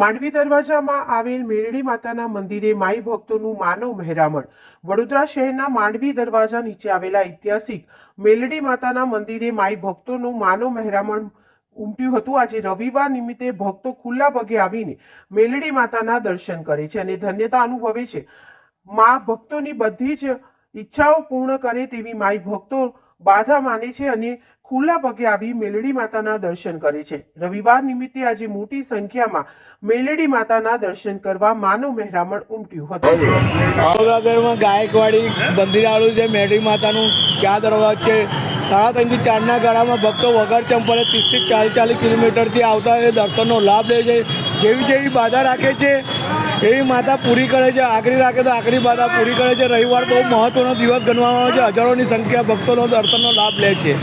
માંડવી દરવાજામાં આવેલ મેલડી માતાના મંદિરે માઈ ભક્તોનું માનવ મહેરામણ। વડોદરા શહેરના માંડવી દરવાજા નીચે આવેલા ઐતિહાસિક મેલડી માતાના મંદિરે માઈ ભક્તોનું માનવ મહેરામણ ઉમટ્યું હતું। આજે રવિવાર નિમિત્તે ભક્તો ખુલ્લા પગે આવીને મેલડી માતાના દર્શન કરે છે અને ધન્યતા અનુભવે છે। મા ભક્તોની બધી જ ઈચ્છાઓ પૂર્ણ કરે તેવી માઈ ભક્તો બાધા માને છે અને ખુલ્લા પગે આવી મેલડી માતાના દર્શન કરે છે। રવિવાર નિમિત્તે આજે મોટી સંખ્યામાં મેલડી માતાના દર્શન કરવા માનવ મહેરામણ ઉમટ્યું હતું। વડોદરામાં ગાયકવાડી મંદિર આવેલું છે મેલડી માતાનું, 4 દરવાજા છે। 3.5 થી 4ના ગાળામાં ભક્તો વગર ચંપલે 30 થી 40 કિલોમીટરથી આવતા એ દર્શનનો લાભ લે છે। જેવી બાધા રાખે છે એવી માતા પૂરી કરે છે। આખરી રાખે તો આખરી બાધા પૂરી કરે છે। રવિવાર બહુ મહત્વનો દિવસ ગણવામાં આવે છે। હજારોની સંખ્યા ભક્તોનો દર્શનનો લાભ લે છે।